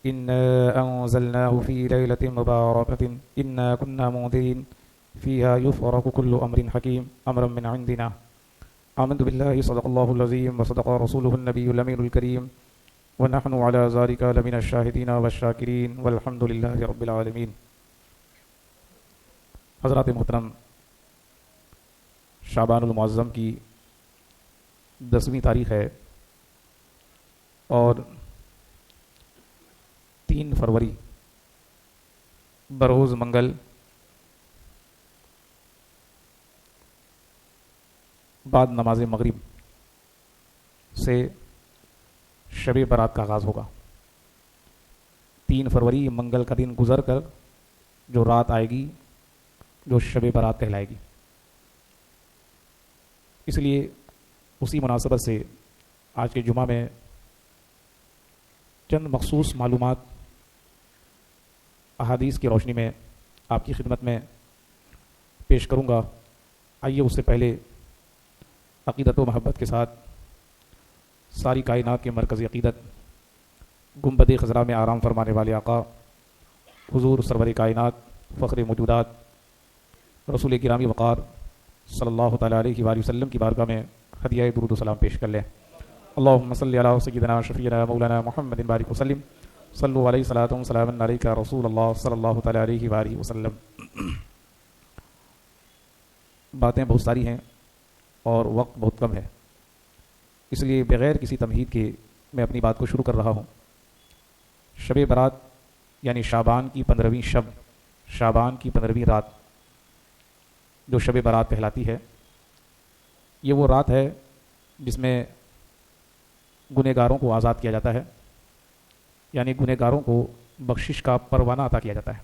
إنا أنزلناه في ليلة مباركة إنا كنا منذرين فيها يفرق كل أمر حكيم أمرا من عندنا آمنت بالله صدق الله العظيم وصدق رسوله النبي الأمين الكريم ونحن على ذلك لمن الشاهدين والشاكرين والحمد لله رب العالمين. حضرات محترم، شعبان المعظم کی 10ویں تاریخ ہے اور 3 فروری بروز منگل بعد نماز مغرب سے شب برات کا آغاز ہوگا. 3 فروری منگل کا دن گزر کر جو رات آئے گی جو شب برات کہلائے گی. اس لیے اسی مناسبت سے آج کے جمعہ میں چند مخصوص معلومات احادیث کی روشنی میں آپ کی خدمت میں پیش کروں گا. آئیے اس سے پہلے عقیدت و محبت کے ساتھ ساری کائنات کے مرکزی عقیدت گنبد خضرا میں آرام فرمانے والے آقا حضور سرور کائنات فخر موجودات رسول گرامی وقار صلی اللہ تعالیٰ علیہ وآلہ وسلم کی بارگاہ میں ہدیہ درود و سلام پیش کر لیں. اللہم صلی علی سیدنا شفیعنا مولانا محمد بارک وسلم صلو علیہ صلاۃ و سلام علیک رسول اللہ صلی اللہ تعالیٰ علیہ وآلہ وسلم. باتیں بہت ساری ہیں اور وقت بہت کم ہے، اس لیے بغیر کسی تمہید کے میں اپنی بات کو شروع کر رہا ہوں. شب برات یعنی شعبان کی 15ویں شب، شعبان کی 15ویں رات جو شب برات کہلاتی ہے، یہ وہ رات ہے جس میں گنہگاروں کو آزاد کیا جاتا ہے، یعنی گنہگاروں کو بخشش کا پروانہ عطا کیا جاتا ہے.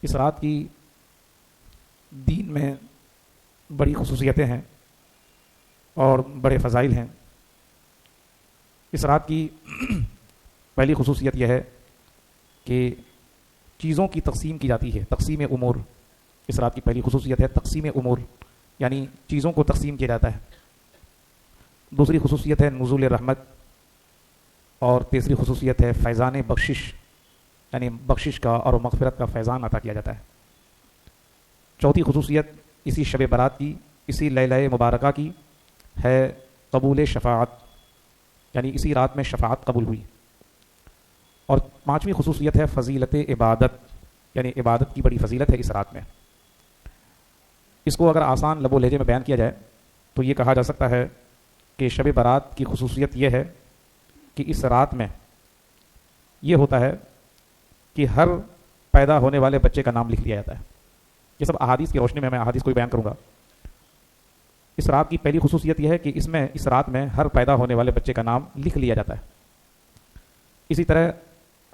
اس رات کی دین میں بڑی خصوصیتیں ہیں اور بڑے فضائل ہیں. اس رات کی پہلی خصوصیت یہ ہے کہ چیزوں کی تقسیم کی جاتی ہے، تقسیم امور. اس رات کی پہلی خصوصیت ہے تقسیم امور، یعنی چیزوں کو تقسیم کیا جاتا ہے. دوسری خصوصیت ہے نزول رحمت، اور تیسری خصوصیت ہے فیضان بخشش، یعنی بخشش کا اور مغفرت کا فیضان عطا کیا جاتا ہے. چوتھی خصوصیت اسی شب برات کی، اسی لیلہ مبارکہ کی ہے قبول شفاعت، یعنی اسی رات میں شفاعت قبول ہوئی. اور 5ویں خصوصیت ہے فضیلت عبادت، یعنی عبادت کی بڑی فضیلت ہے اس رات میں. اس کو اگر آسان لب و لہجے میں بیان کیا جائے تو یہ کہا جا سکتا ہے کہ شب برات کی خصوصیت یہ ہے کہ اس رات میں یہ ہوتا ہے کہ ہر پیدا ہونے والے بچے کا نام لکھ لیا جاتا ہے. یہ سب احادیث کی روشنی میں احادیث کو بیان کروں گا. اس رات کی پہلی خصوصیت یہ ہے کہ اس رات میں ہر پیدا ہونے والے بچے کا نام لکھ لیا جاتا ہے. اسی طرح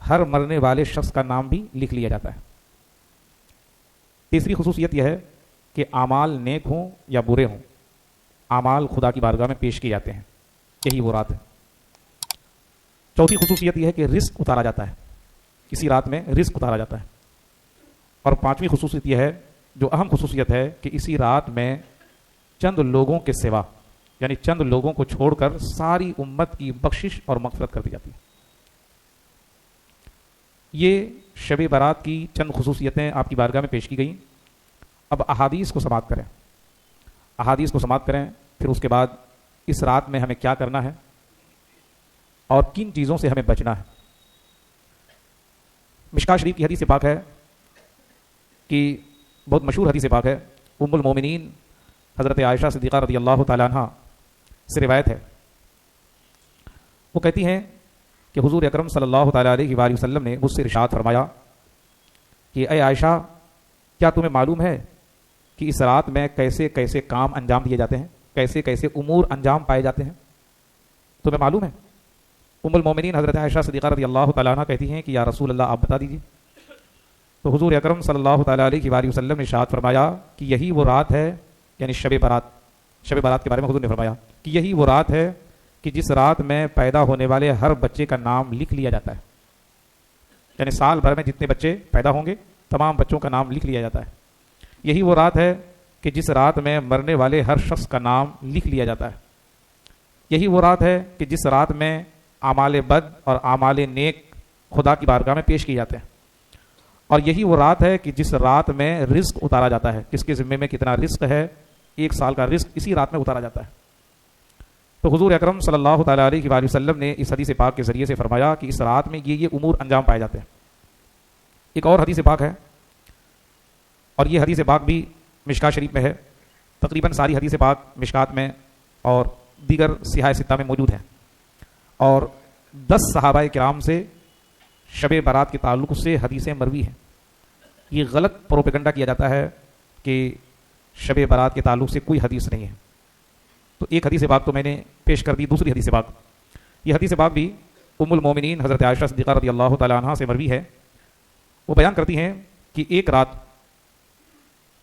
ہر مرنے والے شخص کا نام بھی لکھ لیا جاتا ہے. تیسری خصوصیت یہ ہے کہ اعمال نیک ہوں یا برے ہوں، اعمال خدا کی بارگاہ میں پیش کیے جاتے ہیں. یہی وہ رات ہے. چوتھی خصوصیت یہ ہے کہ رزق اتارا جاتا ہے، اسی رات میں رزق اتارا جاتا ہے. اور 5ویں خصوصیت یہ ہے جو اہم خصوصیت ہے کہ اسی رات میں چند لوگوں کے سوا، یعنی چند لوگوں کو چھوڑ کر ساری امت کی بخشش اور مغفرت کر دی جاتی ہے. یہ شب برات کی چند خصوصیتیں آپ کی بارگاہ میں پیش کی گئیں. اب احادیث کو سماعت کریں، احادیث کو سماعت کریں. پھر اس کے بعد اس رات میں ہمیں کیا کرنا ہے اور کن چیزوں سے ہمیں بچنا ہے. مشکاہ شریف کی حدیث پاک ہے کہ بہت مشہور حدیث پاک ہے، ام المومنین حضرت عائشہ صدیقہ رضی اللہ تعالیٰ عنہ سے روایت ہے. وہ کہتی ہیں کہ حضور اکرم صلی اللہ تعالیٰ علیہ وآلہ وسلم نے مجھ سے ارشاد فرمایا کہ اے عائشہ، کیا تمہیں معلوم ہے کہ اس رات میں کیسے کیسے کام انجام دیے جاتے ہیں، کیسے کیسے امور انجام پائے جاتے ہیں؟ تمہیں معلوم ہے؟ ام المومنین حضرت عائشہ صدیقہ رضی اللہ تعالیٰ عنہ کہتی ہیں کہ یا رسول اللہ آپ بتا دیجیے. تو حضور اکرم صلی اللہ تعالیٰ علیہ وآلہ وسلم نے ارشاد فرمایا کہ یہی وہ رات ہے، یعنی شب برات. شب برات کے بارے میں حضور نے فرمایا کہ یہی وہ رات ہے کہ جس رات میں پیدا ہونے والے ہر بچے کا نام لکھ لیا جاتا ہے. یعنی سال بھر میں جتنے بچے پیدا ہوں گے تمام بچوں کا نام لکھ لیا جاتا ہے. یہی وہ رات ہے کہ جس رات میں مرنے والے ہر شخص کا نام لکھ لیا جاتا ہے. یہی وہ رات ہے کہ جس رات میں اعمال بد اور اعمال نیک خدا کی بارگاہ میں پیش کیے جاتے ہیں، اور یہی وہ رات ہے کہ جس رات میں رزق اتارا جاتا ہے. کس کے ذمے میں کتنا رزق ہے، 1 سال کا رزق اسی رات میں اتارا جاتا ہے. تو حضور اکرم صلی اللہ تعالیٰ علیہ وآلہ وسلم نے اس حدیث پاک کے ذریعے سے فرمایا کہ اس رات میں یہ امور انجام پائے جاتے ہیں. ایک اور حدیث پاک ہے، اور یہ حدیث پاک بھی مشکات شریف میں ہے. تقریباً ساری حدیث پاک مشکات میں اور دیگر صحاح ستہ میں موجود ہیں، اور 10 صحابہ کرام سے شب برات کے تعلق سے حدیثیں مروی ہیں. یہ غلط پروپیگنڈا کیا جاتا ہے کہ شب برات کے تعلق سے کوئی حدیث نہیں ہے. تو ایک حدیث پاک تو میں نے پیش کر دی. دوسری حدیث پاک، یہ حدیث پاک بھی ام المومنین حضرت عائشہ صدیقہ رضی اللہ تعالیٰ عنہ سے مروی ہے. وہ بیان کرتی ہیں کہ ایک رات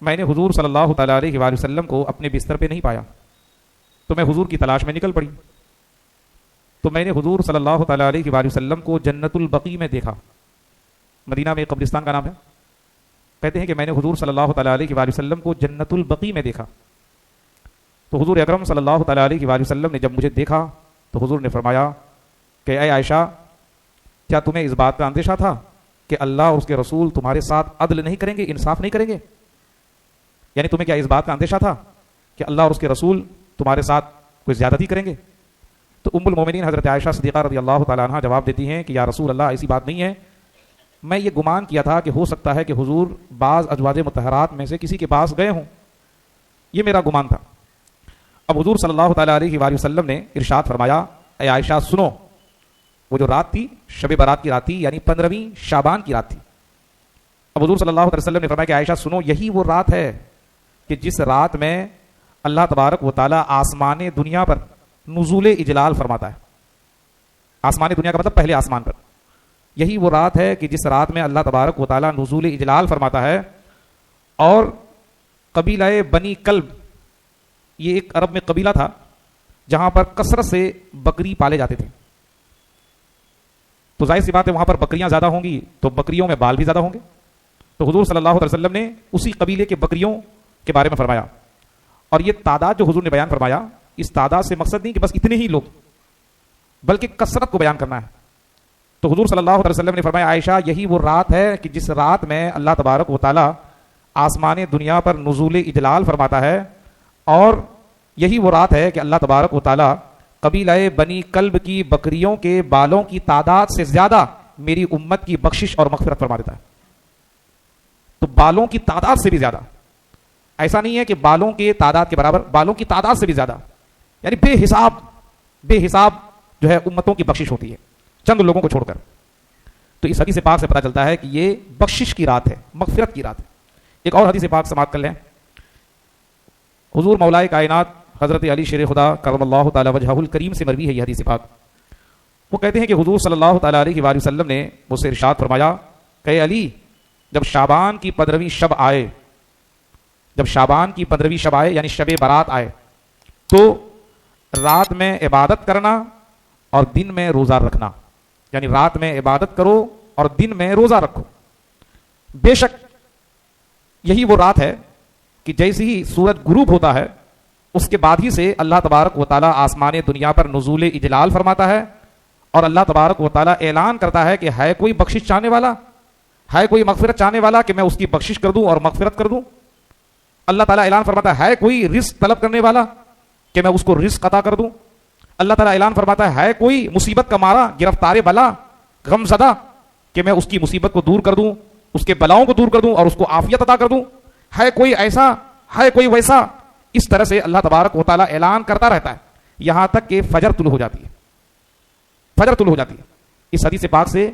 میں نے حضور صلی اللہ تعالیٰ علیہ وآلہ وسلم کو اپنے بستر پہ نہیں پایا، تو میں حضور کی تلاش میں نکل پڑی. تو میں نے حضور صلی اللہ تعالیٰ علیہ وآلہ وسلم کو جنت البقیع میں دیکھا. مدینہ میں قبرستان کا نام ہے. کہتے ہیں کہ میں نے حضور صلی اللہ تعالیٰ علیہ وآلہ وسلم کو جنت البقیع میں دیکھا. تو حضور اکرم صلی اللہ تعالیٰ علیہ وآلہ وسلم نے جب مجھے دیکھا تو حضور نے فرمایا کہ اے عائشہ، کیا تمہیں اس بات کا اندیشہ تھا کہ اللہ اور اس کے رسول تمہارے ساتھ عدل نہیں کریں گے، انصاف نہیں کریں گے؟ یعنی تمہیں کیا اس بات کا اندیشہ تھا کہ اللہ اور اس کے رسول تمہارے ساتھ کوئی زیادتی کریں گے؟ تو ام المومنین حضرت عائشہ صدیقہ رضی اللہ تعالیٰ عنہ جواب دیتی ہیں کہ یا رسول اللہ، ایسی بات نہیں ہے. میں یہ گمان کیا تھا کہ ہو سکتا ہے کہ حضور بعض ازواج مطہرات میں سے کسی کے پاس گئے ہوں، یہ میرا گمان تھا. اب حضور صلی اللہ تعالیٰ علیہ وآلہ وسلم نے ارشاد فرمایا، اے عائشہ سنو. وہ جو رات تھی شب برات کی رات تھی، یعنی 15ویں شعبان کی رات تھی. اب حضور صلی اللہ علیہ وسلم نے فرمایا کہ عائشہ سنو، یہی وہ رات ہے کہ جس رات میں اللہ تبارک و تعالیٰ آسمان دنیا پر نزول اجلال فرماتا ہے. آسمان دنیا کا مطلب پہلے آسمان پر. یہی وہ رات ہے کہ جس رات میں اللہ تبارک و تعالیٰ نزول اجلال فرماتا ہے. اور قبیلہ بنی کلب، یہ ایک عرب میں قبیلہ تھا جہاں پر کثرت سے بکری پالے جاتے تھے. تو ظاہر سی بات ہے وہاں پر بکریاں زیادہ ہوں گی تو بکریوں میں بال بھی زیادہ ہوں گے. تو حضور صلی اللہ علیہ وسلم نے اسی قبیلے کے بکریوں کے بارے میں فرمایا. اور یہ تعداد جو حضور نے بیان فرمایا، اس تعداد سے مقصد نہیں کہ بس اتنے ہی لوگ، بلکہ کثرت کو بیان کرنا ہے. تو حضور صلی اللہ علیہ وسلم نے فرمایا عائشہ، یہی وہ رات ہے کہ جس رات میں اللہ تبارک و تعالیٰ آسمان دنیا پر نزول اجلال فرماتا ہے. اور یہی وہ رات ہے کہ اللہ تبارک و تعالیٰ قبیلہ بنی کلب کی بکریوں کے بالوں کی تعداد سے زیادہ میری امت کی بخشش اور مغفرت فرما دیتا ہے. تو بالوں کی تعداد سے بھی زیادہ، ایسا نہیں ہے کہ بالوں کے تعداد کے برابر، بالوں کی تعداد سے بھی زیادہ، یعنی بے حساب جو ہے امتوں کی بخشش ہوتی ہے چند لوگوں کو چھوڑ کر. تو اس حدیث پاک سے پتہ چلتا ہے کہ یہ بخشش کی رات ہے، مغفرت کی رات ہے. ایک اور حدیث پاک سماعت کر لیں. حضور مولا کائنات حضرت علی شیر خدا کرم اللہ تعالی وجہہ الکریم سے مروی ہے یہ حدیث پاک. وہ کہتے ہیں کہ حضور صلی اللہ تعالی علیہ وآلہ وسلم نے مجھ سے ارشاد فرمایا کہ علی، جب شعبان کی 15ویں شب آئے، جب شعبان کی 15ویں شب آئے یعنی شب برات آئے، تو رات میں عبادت کرنا اور دن میں روزہ رکھنا. یعنی رات میں عبادت کرو اور دن میں روزہ رکھو. بے شک یہی وہ رات ہے کہ جیسے ہی سورج غروب ہوتا ہے اس کے بعد ہی سے اللہ تبارک و تعالیٰ آسمان دنیا پر نزول اجلال فرماتا ہے، اور اللہ تبارک و تعالیٰ اعلان کرتا ہے کہ ہے کوئی بخشش چاہنے والا، ہے کوئی مغفرت چاہنے والا کہ میں اس کی بخشش کر دوں اور مغفرت کر دوں. اللہ تعالیٰ اعلان فرماتا ہے کوئی رزق طلب کرنے والا کہ میں اس کو رزق عطا کر دوں. اللہ تعالیٰ اعلان فرماتا ہے کوئی مصیبت کا مارا، گرفتار بلا، غم زدہ کہ میں اس کی مصیبت کو دور کر دوں، اس کے بلاؤں کو دور کر دوں اور اس کو عافیت عطا کر دوں. ہے کوئی ایسا، ہے کوئی ویسا. اس طرح سے اللہ تبارک و تعالیٰ اعلان کرتا رہتا ہے یہاں تک کہ فجر طلوع ہو جاتی ہے. فجر طلوع ہو جاتی ہے. اس حدیث پاک سے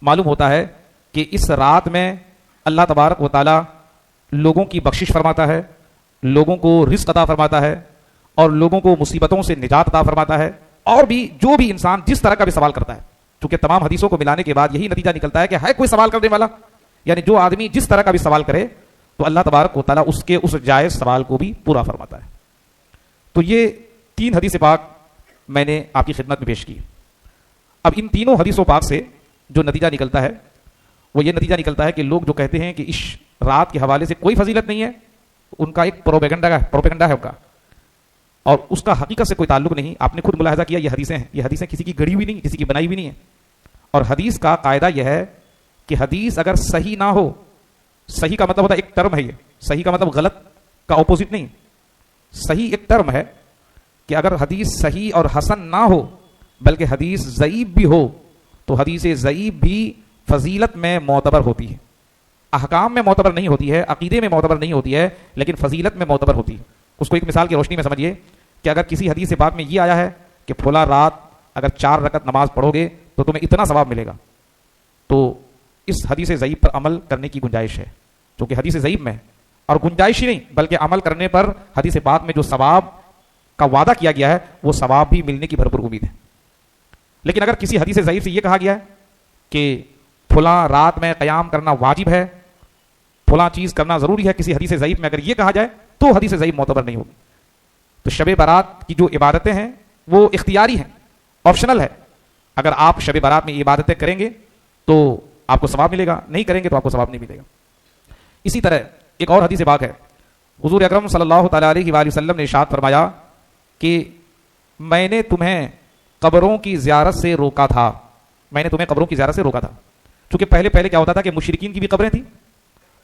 معلوم ہوتا ہے کہ اس رات میں اللہ تبارک و تعالیٰ لوگوں کی بخشش فرماتا ہے، لوگوں کو رزق عطا فرماتا ہے اور لوگوں کو مصیبتوں سے نجات عطا فرماتا ہے. اور بھی جو بھی انسان جس طرح کا بھی سوال کرتا ہے، چونکہ تمام حدیثوں کو ملانے کے بعد یہی نتیجہ نکلتا ہے کہ ہے کوئی سوال کرنے والا، یعنی جو آدمی جس طرح کا بھی سوال کرے تو اللہ تبارک و تعالیٰ اس کے اس جائز سوال کو بھی پورا فرماتا ہے. تو یہ 3 حدیث پاک میں نے آپ کی خدمت میں پیش کی. اب ان تینوں حدیثوں پاک سے جو نتیجہ نکلتا ہے وہ یہ نتیجہ نکلتا ہے کہ لوگ جو کہتے ہیں کہ اس رات کے حوالے سے کوئی فضیلت نہیں ہے، ان کا ایک پروپیگنڈا ہے ان کا. اور اس کا حقیقت سے کوئی تعلق نہیں. آپ نے خود ملاحظہ کیا یہ حدیثیں ہیں, یہ حدیثیں کسی کی گڑی ہوئی نہیں, کسی کی بنائی ہوئی نہیں ہے. اور حدیث کا قاعدہ یہ ہے کہ حدیث اگر صحیح نہ ہو, صحیح کا مطلب ہوتا ہے ایک ٹرم ہے, یہ صحیح کا مطلب غلط کا اپوزٹ نہیں, صحیح ایک ٹرم ہے کہ اگر حدیث صحیح اور حسن نہ ہو بلکہ حدیث ضعیف بھی ہو تو حدیث ضعیف بھی فضیلت میں معتبر ہوتی ہے, احکام میں معتبر نہیں ہوتی ہے, عقیدے میں معتبر نہیں ہوتی ہے, لیکن فضیلت میں معتبر ہوتی ہے. اس کو ایک مثال کی روشنی میں سمجھیے کہ اگر کسی حدیث پاک میں یہ آیا ہے کہ فلاں رات اگر 4 رکعت نماز پڑھو گے تو تمہیں اتنا ثواب ملے گا, تو اس حدیث ضعیف پر عمل کرنے کی گنجائش ہے, کیونکہ حدیث ضعیف میں اور گنجائش ہی نہیں بلکہ عمل کرنے پر حدیث پاک میں جو ثواب کا وعدہ کیا گیا ہے وہ ثواب بھی ملنے کی بھرپور امید ہے. لیکن اگر کسی حدیث ضعیف سے یہ کہا گیا ہے کہ فلاں رات میں قیام کرنا واجب ہے, فلاں چیز کرنا ضروری ہے, کسی حدیث ضعیف میں اگر یہ کہا جائے تو حدیث ضعیف معتبر نہیں ہوگی. تو شب برات کی جو عبادتیں ہیں وہ اختیاری ہیں, آپشنل ہے. اگر آپ شب برات میں یہ عبادتیں کریں گے تو آپ کو ثواب ملے گا, نہیں کریں گے تو آپ کو ثواب نہیں ملے گا. اسی طرح ایک اور حدیث پاک ہے, حضور اکرم صلی اللہ تعالی علیہ وآلہ وسلم نے ارشاد فرمایا کہ میں نے تمہیں قبروں کی زیارت سے روکا تھا, میں نے تمہیں قبروں کی زیارت سے روکا تھا. چونکہ پہلے کیا ہوتا تھا کہ مشرکین کی بھی قبریں تھیں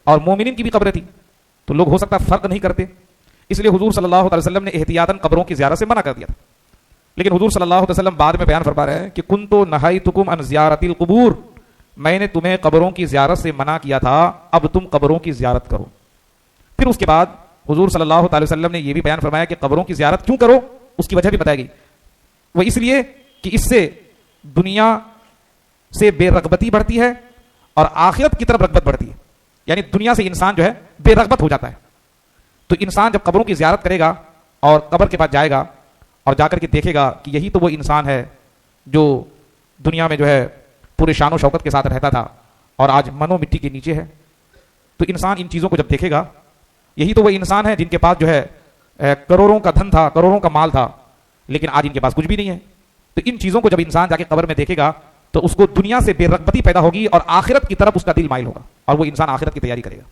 اور مومنین کی بھی قبریں تھیں, تو لوگ ہو سکتا ہے فرق نہیں کرتے, اس لیے حضور صلی اللہ علیہ وسلم نے احتیاطاً قبروں کی زیارت سے منع کر دیا تھا. لیکن حضور صلی اللہ علیہ وسلم بعد میں بیان فرما رہے ہیں کہ کنت نہیتکم عن زیارت القبور, میں نے تمہیں قبروں کی زیارت سے منع کیا تھا, اب تم قبروں کی زیارت کرو. پھر اس کے بعد حضور صلی اللہ علیہ وسلم نے یہ بھی بیان فرمایا کہ قبروں کی زیارت کیوں کرو, اس کی وجہ بھی بتائی گئی. وہ اس لیے کہ اس سے دنیا سے بے رغبتی بڑھتی ہے اور آخرت کی طرف رغبت بڑھتی ہے. یعنی دنیا سے انسان جو ہے بے رغبت ہو جاتا ہے. تو انسان جب قبروں کی زیارت کرے گا اور قبر کے پاس جائے گا اور جا کر کے دیکھے گا کہ یہی تو وہ انسان ہے جو دنیا میں جو ہے پورے شان و شوکت کے ساتھ رہتا تھا اور آج منو مٹی کے نیچے ہے, تو انسان ان چیزوں کو جب دیکھے گا, یہی تو وہ انسان ہے جن کے پاس جو ہے کروڑوں کا دھن تھا, کروڑوں کا مال تھا, لیکن آج ان کے پاس کچھ بھی نہیں ہے. تو ان چیزوں کو جب انسان جا کے قبر میں دیکھے گا تو اس کو دنیا سے بے رغبتی پیدا ہوگی اور آخرت کی طرف اس کا دل مائل ہوگا اور وہ انسان آخرت کی تیاری کرے گا.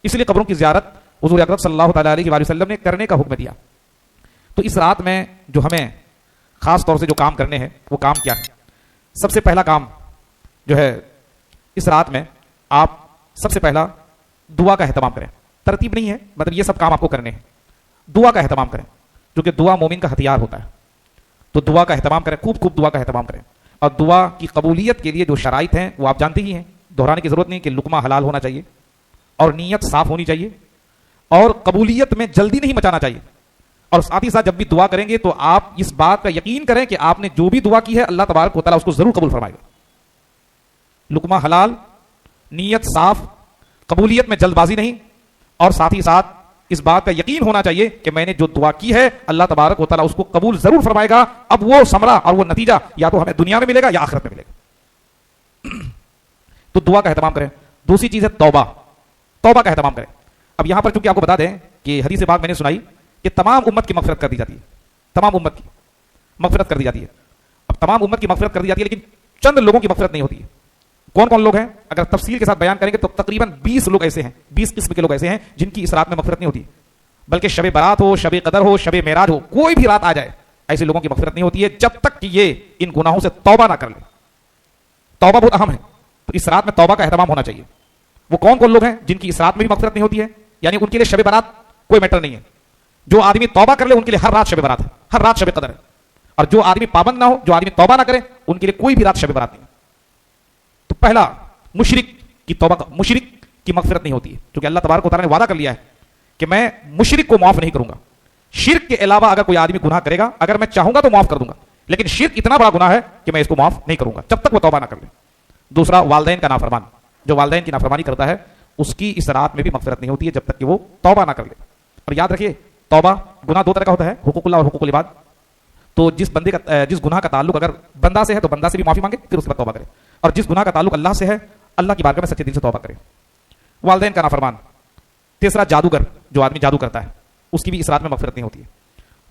اس لیے قبروں کی زیارت حضور اکرم صلی اللہ تعالی علیہ وآلہ وسلم نے کرنے کا حکم دیا. تو اس رات میں جو ہمیں خاص طور سے جو کام کرنے ہیں وہ کام کیا ہے؟ سب سے پہلا کام جو ہے اس رات میں آپ سب سے پہلا دعا کا اہتمام کریں. ترتیب نہیں ہے, مطلب یہ سب کام آپ کو کرنے ہیں. دعا کا اہتمام کریں کیونکہ دعا مومن کا ہتھیار ہوتا ہے. تو دعا کا اہتمام کریں, خوب دعا کا اہتمام کریں. اور دعا کی قبولیت کے لیے جو شرائط ہیں وہ آپ جانتے ہی ہیں, دہرانے کی ضرورت نہیں کہ لقمہ حلال ہونا چاہیے اور نیت صاف ہونی چاہیے اور قبولیت میں جلدی نہیں مچانا چاہیے. اور ساتھ ہی ساتھ جب بھی دعا کریں گے تو آپ اس بات کا یقین کریں کہ آپ نے جو بھی دعا کی ہے اللہ تبارک و تعالیٰ اس کو ضرور قبول فرمائے گا. لقمہ حلال, نیت صاف, قبولیت میں جلد بازی نہیں, اور ساتھ ہی ساتھ اس بات کا یقین ہونا چاہیے کہ میں نے جو دعا کی ہے اللہ تبارک و تعالیٰ اس کو قبول ضرور فرمائے گا. اب وہ ثمرہ اور وہ نتیجہ یا تو ہمیں دنیا میں ملے گا یا آخرت میں ملے گا. تو دعا کا اہتمام کریں. دوسری چیز ہے توبہ, توبہ کا اہتمام کریں. اب یہاں پر چونکہ آپ کو بتا دیں کہ حدیث پاک میں نے سنائی کہ تمام امت کی مغفرت کر دی جاتی ہے, تمام امت کی مغفرت کر دی جاتی ہے. اب تمام امت کی مغفرت کر دی جاتی ہے لیکن چند لوگوں کی مغفرت نہیں ہوتی ہے. کون کون لوگ ہیں؟ اگر تفصیل کے ساتھ بیان کریں گے تو تقریباً 20 لوگ ایسے ہیں, 20 قسم کے لوگ ایسے ہیں جن کی اس رات میں مغفرت نہیں ہوتی. بلکہ شب برات ہو, شب قدر ہو, شب معراج ہو, کوئی بھی رات آ جائے ایسے لوگوں کی مغفرت نہیں ہوتی ہے جب تک کہ یہ ان گناہوں سے توبہ نہ کر لے. توبہ بہت اہم ہے, تو اس رات میں توبہ کا اہتمام ہونا چاہیے. وہ کون کون لوگ ہیں جن کی اس رات میں بھی مغفرت نہیں ہوتی ہے؟ یعنی ان کے لیے شب برات کوئی میٹر نہیں ہے. جو آدمی توبہ کر لے ان کے لیے ہر رات شب برات ہے, ہر رات شب قدر ہے. اور جو آدمی پابند نہ ہو, جو آدمی توبہ نہ کرے, ان کے لیے کوئی بھی رات شب برات نہیں. تو پہلا مشرک کی توبہ, مشرک کی مغفرت نہیں ہوتی ہے کیونکہ اللہ تبارک و تعالیٰ نے وعدہ کر لیا ہے کہ میں مشرک کو معاف نہیں کروں گا. شرک کے علاوہ اگر کوئی آدمی گناہ کرے گا, اگر میں چاہوں گا تو معاف کر دوں گا, لیکن شرک اتنا بڑا گناہ ہے کہ میں اس کو معاف نہیں کروں گا جب تک وہ توبہ نہ کر لے. دوسرا والدین کا نافرمان, جو والدین کی نافرمانی کرتا ہے اس کی اس رات میں بھی مغفرت نہیں ہوتی ہے جب تک کہ وہ توبہ نہ کر لے. اور یاد رکھیے توبہ گناہ 2 طرح کا ہوتا ہے, حقوق اللہ اور حقوق العباد. تو جس گناہ کا تعلق اگر بندہ سے ہے تو بندہ سے بھی معافی مانگے پھر اس کے بعد توبہ کرے, اور جس گناہ کا تعلق اللہ سے ہے اللہ کی بارگاہ میں سچے دل سے توبہ کرے. والدین کا نافرمان. تیسرا جادوگر, جو آدمی جادو کرتا ہے اس کی بھی اس رات میں مغفرت نہیں ہوتی ہے.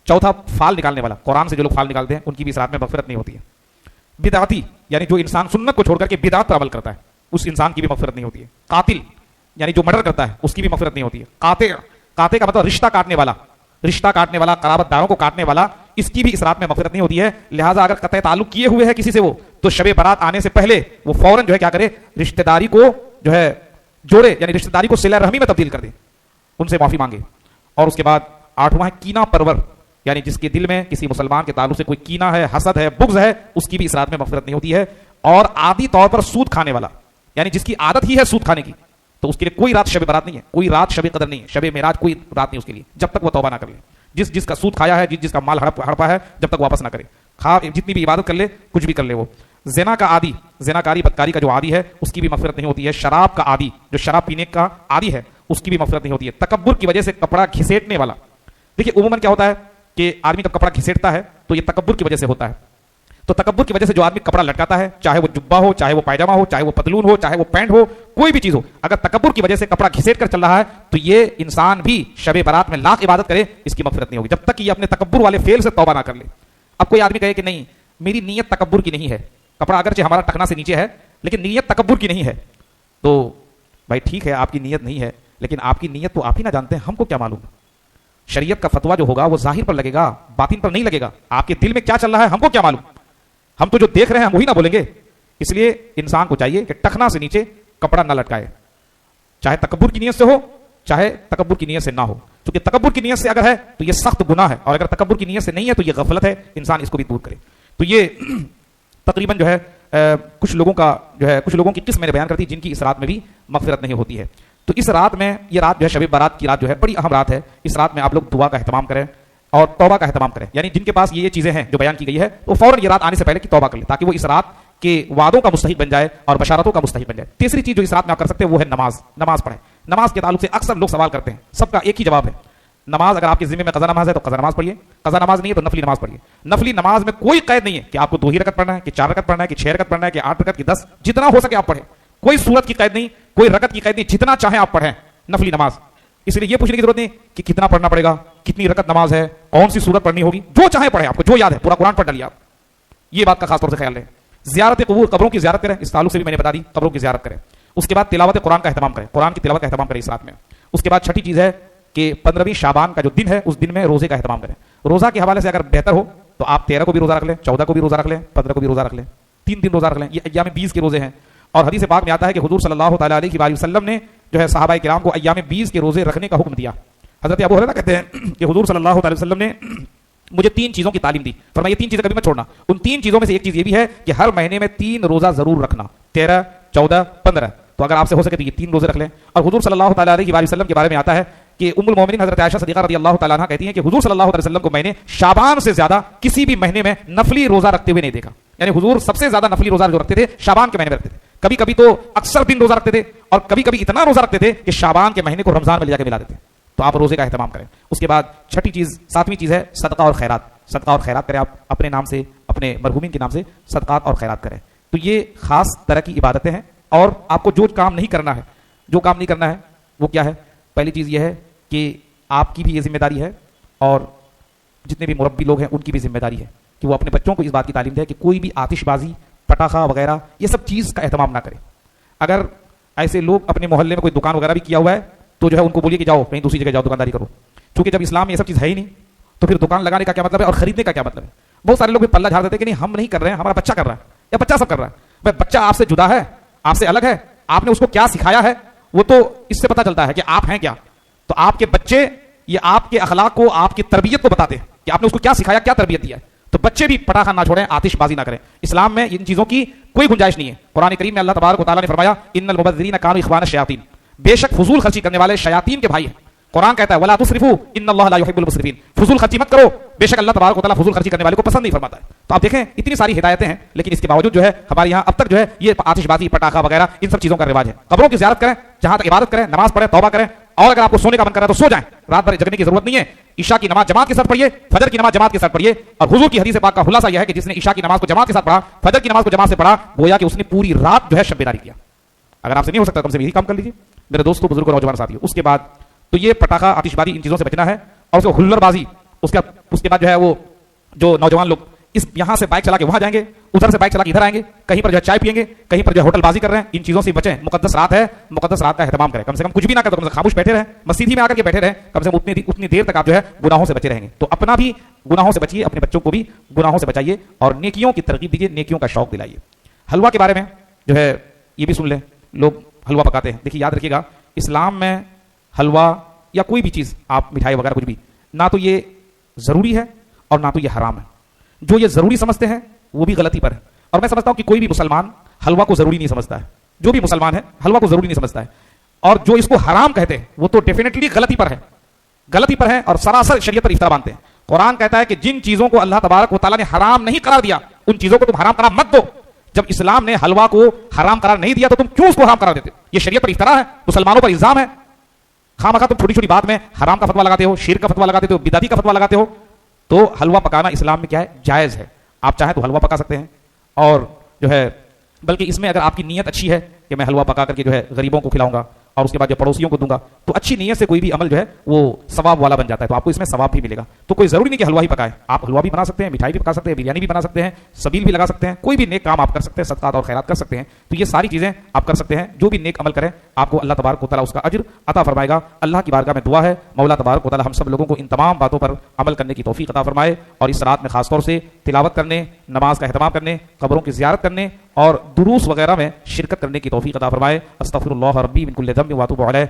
چوتھا فال نکالنے والا, قرآن سے جو لوگ فال نکالتے ہیں ان کی بھی اس رات میں مغفرت نہیں ہوتی ہے. بدعتی یعنی جو انسان سنت کو چھوڑ کر کے بدعت پر عمل کرتا ہے اس انسان کی بھی مغفرت نہیں ہوتی ہے. قاتل یعنی جو مرڈر کرتا ہے اس کی بھی مغفرت نہیں ہوتی ہے. قاطع, قاطع کا مطلب رشتہ کاٹنے والا, رشتہ کاٹنے والا, قرابت داروں کو کاٹنے والا, اس کی بھی اس رات میں مغفرت نہیں ہوتی ہے. لہٰذا اگر قطع تعلق کیے ہوئے ہے کسی سے وہ, تو شب برات آنے سے پہلے وہ فوراً جو ہے کیا کرے, رشتہ داری کو جو ہے جوڑے, یعنی رشتہ داری کو صلہ رحمی میں تبدیل کر دے, ان سے معافی مانگے. اور اس کے بعد 8واں ہے کینہ پرور, یعنی جس کے دل میں کسی مسلمان کے تعلق سے کوئی کینہ ہے, حسد ہے, بغض ہے, اس کی بھی اس رات میں مغفرت نہیں ہوتی ہے. اور عادی طور پر سود کھانے والا, یعنی جس کی عادت ہی ہے سود کھانے کی, تو اس کے لیے کوئی رات شب برات نہیں ہے, کوئی رات شب قدر نہیں ہے, شب معراج کوئی رات نہیں اس کے لیے, جب تک وہ توبہ نہ کر لے. جس کا سود کھایا ہے, جس کا مال ہڑپا ہے, جب تک واپس نہ کرے, جتنی بھی عبادت کر لے, کچھ بھی کر لے. وہ زنا کا عادی, زناکاری بدکاری کا جو عادی ہے, اس کی بھی مغفرت نہیں ہوتی ہے. شراب کا عادی, جو شراب پینے کا عادی ہے, اس کی بھی مغفرت نہیں ہوتی ہے. تکبر کی وجہ سے کپڑا گھسیٹنے والا, دیکھیے عموماً کیا ہوتا ہے کہ آدمی جب کپڑا گھسیٹتا ہے تو یہ تکبر کی وجہ سے ہوتا ہے. تو تکبر کی وجہ سے جو آدمی کپڑا لٹکاتا ہے, چاہے وہ جبہ ہو, چاہے وہ پائجامہ ہو, چاہے وہ پتلون ہو, چاہے وہ پینٹ ہو, کوئی بھی چیز ہو, اگر تکبر کی وجہ سے کپڑا گھسیٹ کر چل رہا ہے تو یہ انسان بھی شب برات میں لاکھ عبادت کرے, اس کی مغفرت نہیں ہوگی جب تک کہ یہ اپنے تکبر والے فعل سے توبہ نہ کر لے. اب کوئی آدمی کہے کہ نہیں میری نیت تکبر کی نہیں ہے, کپڑا اگرچہ ہمارا ٹخنا سے نیچے ہے لیکن نیت تکبر کی نہیں ہے, تو بھائی ٹھیک ہے آپ کی نیت نہیں ہے, لیکن آپ کی نیت تو آپ ہی نہ جانتے ہیں, ہم کو کیا معلوم. شریعت کا فتویٰ جو ہوگا وہ ظاہر پر لگے گا, باطن پر نہیں لگے گا. آپ کے دل میں کیا چل رہا ہے ہم کو کیا معلوم, ہم تو جو دیکھ رہے ہیں ہم وہی نہ بولیں گے. اس لیے انسان کو چاہیے کہ ٹخنا سے نیچے کپڑا نہ لٹکائے, چاہے تکبر کی نیت سے ہو چاہے تکبر کی نیت سے نہ ہو. کیونکہ تکبر کی نیت سے اگر ہے تو یہ سخت گناہ ہے, اور اگر تکبر کی نیت سے نہیں ہے تو یہ غفلت ہے, انسان اس کو بھی دور کرے. تو یہ تقریباً جو ہے کچھ لوگوں کی قسم میں نے بیان کر دی جن کی اس رات میں بھی مغفرت نہیں ہوتی ہے. تو اس رات میں, یہ رات جو ہے شب برات کی رات جو ہے بڑی اہم رات ہے. اس رات میں آپ لوگ دعا کا اہتمام کریں اور توبہ کا اہتمام کریں, یعنی جن کے پاس یہ چیزیں ہیں جو بیان کی گئی ہے وہ فوراً یہ رات آنے سے پہلے کی توبہ کر لیں تاکہ وہ اس رات کے وعدوں کا مستحق بن جائے اور بشارتوں کا مستحق بن جائے. تیسری چیز جو اس رات میں آپ کر سکتے ہیں وہ ہے نماز پڑھیں. نماز کے تعلق سے اکثر لوگ سوال کرتے ہیں, سب کا ایک ہی جواب ہے, نماز اگر آپ کے ذمہ میں قضا نماز ہے تو قضا نماز پڑھیے, قضا نماز نہیں ہے تو نفلی نماز پڑھیے. نفلی نماز میں کوئی قید نہیں ہے کہ آپ کو 2 ہی رکعت پڑھنا ہے, کہ 4 رکعت پڑھنا ہے, کہ 6 رکعت پڑھنا ہے, کہ 8 رکعت, کہ 10, جتنا ہو سکے آپ پڑھیں. کوئی صورت کی قید نہیں, کوئی رکعت کی قید نہیں, جتنا چاہیں آپ پڑھیں نفلی نماز. اس لیے یہ پوچھنے کی ضرورت نہیں کہ کتنا پڑھنا پڑے گا, کتنی رکعت نماز ہے, کون سی صورت پڑھنی ہوگی, جو چاہیں پڑھیں, آپ کو جو یاد ہے پورا قرآن پڑھ ڈالیے آپ. یہ بات کا خاص طور سے خیال رہے. زیارت قبور, قبروں کی زیارت کریں, اس تعلق سے بھی میں نے بتا دی, قبروں کی زیارت کریں. اس کے بعد تلاوت قرآن کا اہتمام کریں, قرآن کی تلاوت کا اہتمام کریں اس رات میں. اس کے بعد چھٹی چیز ہے کہ 15ویں شعبان کا جو دن ہے اس دن میں روزے کا اہتمام کریں. روزہ کے حوالے سے اگر بہتر ہو تو آپ 13 کو بھی روزہ رکھ لیں, 14 کو بھی روزہ رکھ لیں, 15 کو بھی روزہ رکھ لیں, 3 دن روزہ رکھ لیں. یہ ایام 20 کے روزے ہیں. اور حدیث پاک میں آتا ہے کہ حضور صلی اللہ تعالی علیہ وآلہ وسلم نے جو ہے صحابہ کرام کو ایام 20 کے روزے رکھنے کا حکم دیا. حضرت ابو ہریرہ کہتے ہیں کہ حضور صلی اللہ علیہ وسلم نے مجھے 3 چیزوں کی تعلیم دی, فرمایا 3 چیزیں کبھی مت چھوڑنا. ان 3 چیزوں میں سے ایک چیز یہ بھی ہے کہ ہر مہینے میں 3 روزہ ضرور رکھنا, 13, 14, 15. تو اگر آپ سے ہو سکے تو یہ 3 روزے رکھ لیں. اور حضور صلی اللہ تعالی علیہ وآلہ وسلم کے بارے میں آتا ہے کہ ام المومنین حضرت عائشہ صدیقہ رضی اللہ تعالیٰ عنہا کہتی ہیں کہ حضور صلی اللہ علیہ وسلم کو میں نے شعبان سے زیادہ کسی بھی مہینے میں نفلی روزہ رکھتے ہوئے نہیں دیکھا. یعنی حضور سب سے زیادہ نفلی روزہ جو رکھتے تھے شعبان کے مہینے میں رکھتے تھے. کبھی کبھی تو اکثر دن روزہ رکھتے تھے, اور کبھی کبھی اتنا روزہ رکھتے تھے کہ شعبان کے مہینے کو رمضان میں لے جا کے ملا دیتے. تو آپ روزے کا اہتمام کریں. اس کے بعد چھٹی چیز, 7ویں چیز ہے صدقہ اور خیرات. صدقہ اور خیرات کریں, آپ اپنے نام سے, اپنے مرحومین کے نام سے صدقات اور خیرات کریں. تو یہ خاص طرح کی عبادتیں ہیں. اور آپ کو جو کام نہیں کرنا ہے وہ کیا ہے؟ پہلی چیز یہ ہے کہ آپ کی بھی یہ ذمہ داری ہے, اور جتنے بھی مربی لوگ ہیں ان کی بھی ذمہ داری ہے کہ وہ اپنے بچوں کو اس بات کی تعلیم دے کہ کوئی بھی آتش بازی, پٹاخہ وغیرہ یہ سب چیز کا اہتمام نہ کرے. اگر ایسے لوگ اپنے محلے میں کوئی دکان وغیرہ بھی کیا ہوا ہے تو جو ہے ان کو بولیے کہ جاؤ کہیں دوسری جگہ جاؤ دکانداری کرو. چونکہ جب اسلام میں یہ سب چیز ہے ہی نہیں تو پھر دکان لگانے کا کیا مطلب ہے اور خریدنے کا کیا مطلب ہے. بہت سارے لوگ بھی پلہ جھاڑ دیتے کہ نہیں ہم نہیں کر رہے ہیں, ہمارا بچہ کر رہا ہے یا بچہ سب کر رہا ہے. بھائی بچہ آپ سے جدا ہے, آپ سے الگ ہے, آپ نے اس کو کیا سکھایا ہے وہ تو اس سے پتہ چلتا ہے کہ آپ ہیں کیا. تو آپ کے بچے یہ آپ کے اخلاق کو, آپ کی تربیت کو بتاتے ہیں کہ آپ نے اس کو کیا سکھایا, کیا تربیت دیا ہے. تو بچے بھی پٹاخہ نہ چھوڑیں, آتش بازی نہ کریں. اسلام میں ان چیزوں کی کوئی گنجائش نہیں ہے. قرآن کریم میں اللہ تبارک و تعالیٰ نے فرمایا ان المبذرین کانوا اخوان الشیاطین, بے شک فضول خرچی کرنے والے شیاطین کے بھائی ہیں. قرآن کہتا ہے ولا تسرفوا ان اللہ لا يحب المسرفین, فضول خرچی مت کرو, بے شک اللہ تبارک و تعالیٰ فضول خرچی کرنے والے کو پسند نہیں فرماتا ہے. تو آپ دیکھیں اتنی ساری ہدایتیں ہیں, لیکن اس کے باوجود جو ہے ہمارے یہاں اب تک جو ہے یہ آتش بازی, پٹاخہ وغیرہ ان سب چیزوں کا رواج ہے. قبروں کی زیارت کریں, جہاں تک عبادت کریں, نماز پڑھیں, توبہ کریں. اور اگر آپ کو سونے کا من کر رہا ہے تو سو جائیں, رات بھر جگنے کی ضرورت نہیں ہے. عشاء کی نماز جماعت کے ساتھ پڑھیے, فجر کی نماز جماعت کے ساتھ پڑھیے. اور حضور کی حدیث پاک کا خلاصہ یہ ہے کہ جس نے عشاء کی نماز کو جماعت کے ساتھ پڑھا, فجر کی نماز کو جماعت سے پڑھا, گویا کہ اس نے پوری رات جو ہے شب بیداری کیا. اگر آپ سے نہیں ہو سکتا تو کم سے کم یہی کام کر لیجیے میرے دوستوں, بزرگوں, نوجوان ساتھیوں. اس کے بعد تو یہ پٹاخہ, آتش بازی, ان چیزوں سے بچنا ہے. اور اس کو ہلڑ بازی, اس کے بعد جو ہے وہ جو نوجوان لوگ اس یہاں سے بائک چلا کے وہاں جائیں گے, ادھر سے بائک چلا کے ادھر آئیں گے, کہیں پر جو ہے چائے پیئیں گے, کہیں پر جو ہے ہوٹل بازی کر رہے ہیں, ان چیزوں سے بچیں. مقدس رات ہے, مقدس رات کا اہتمام کریں. کم سے کم کچھ بھی نہ کریں, کم سے کم خاموش بیٹھے رہیں, مسجد ہی میں آ کر کے بیٹھے رہیں, کم سے کم اتنی دیر تک آپ جو ہے گناہوں سے بچے رہیں گے. تو اپنا بھی گناہوں سے بچیے, اپنے بچوں کو بھی گناہوں سے بچائیے, اور نیکیوں کی ترغیب دیجیے, نیکیوں کا شوق دلائیے. حلوہ کے بارے میں جو ہے یہ بھی سن لیں, لوگ حلوہ پکاتے ہیں. دیکھیے یاد رکھیے گا, اسلام میں حلوہ یا کوئی بھی چیز, آپ مٹھائی وغیرہ کچھ بھی, نہ تو یہ ضروری ہے اور نہ تو یہ حرام ہے. جو یہ ضروری سمجھتے ہیں وہ بھی غلطی پر ہے, اور میں سمجھتا ہوں کہ کوئی بھی مسلمان حلوہ کو ضروری نہیں سمجھتا ہے. جو بھی مسلمان ہے حلوہ کو ضروری نہیں سمجھتا ہے, اور جو اس کو حرام کہتے ہیں وہ تو ڈیفینیٹلی غلطی پر ہے, غلطی پر ہے, اور سراسر شریعت پر افطرا باندھتے ہیں. قرآن کہتا ہے کہ جن چیزوں کو اللہ تبارک و تعالیٰ نے حرام نہیں قرار دیا ان چیزوں کو تم حرام قرار مت دو. جب اسلام نے حلوہ کو حرام قرار نہیں دیا تو تم کیوں اس کو حرام قرار دیتے؟ یہ شریعت پر افطرا ہے, مسلمانوں پر الزام ہے. خواہ تم چھوٹی چھوٹی بات میں حرام کا فتویٰ لگاتے ہو, شرک کا فتویٰ لگاتے ہو, بدعتی کا فتویٰ لگاتے ہو. تو حلوہ پکانا اسلام میں کیا ہے؟ جائز ہے. آپ چاہیں تو حلوہ پکا سکتے ہیں, اور جو ہے بلکہ اس میں اگر آپ کی نیت اچھی ہے کہ میں حلوہ پکا کر کے جو ہے غریبوں کو کھلاؤں گا اور اس کے بعد جو پڑوسیوں کو دوں گا, تو اچھی نیت سے کوئی بھی عمل جو ہے وہ ثواب والا بن جاتا ہے, تو آپ کو اس میں ثواب بھی ملے گا. تو کوئی ضروری نہیں کہ حلوہ ہی پکائیں, آپ حلوہ بھی بنا سکتے ہیں, مٹھائی بھی پکا سکتے ہیں, بریانی بھی بنا سکتے ہیں, سبیل بھی لگا سکتے ہیں, کوئی بھی نیک کام آپ کر سکتے ہیں, صدقات اور خیرات کر سکتے ہیں. تو یہ ساری چیزیں آپ کر سکتے ہیں. جو بھی نیک عمل کریں آپ کو اللہ تبارک و تعالیٰ اس کا اجر عطا فرمائے گا. اللہ کی بارگاہ میں دعا ہے مولا تبارک و تعالیٰ ہم سب لوگوں کو ان تمام باتوں پر عمل کرنے کی توفیق عطا فرمائے, اور اس رات میں خاص طور سے تلاوت کرنے, نماز کا اہتمام کرنے, قبروں کی زیارت کرنے اور دروس وغیرہ میں شرکت کرنے کی توفیق عطا فرمائے. استغفر اللہ ربی من کل ذنب واتوب علیہ.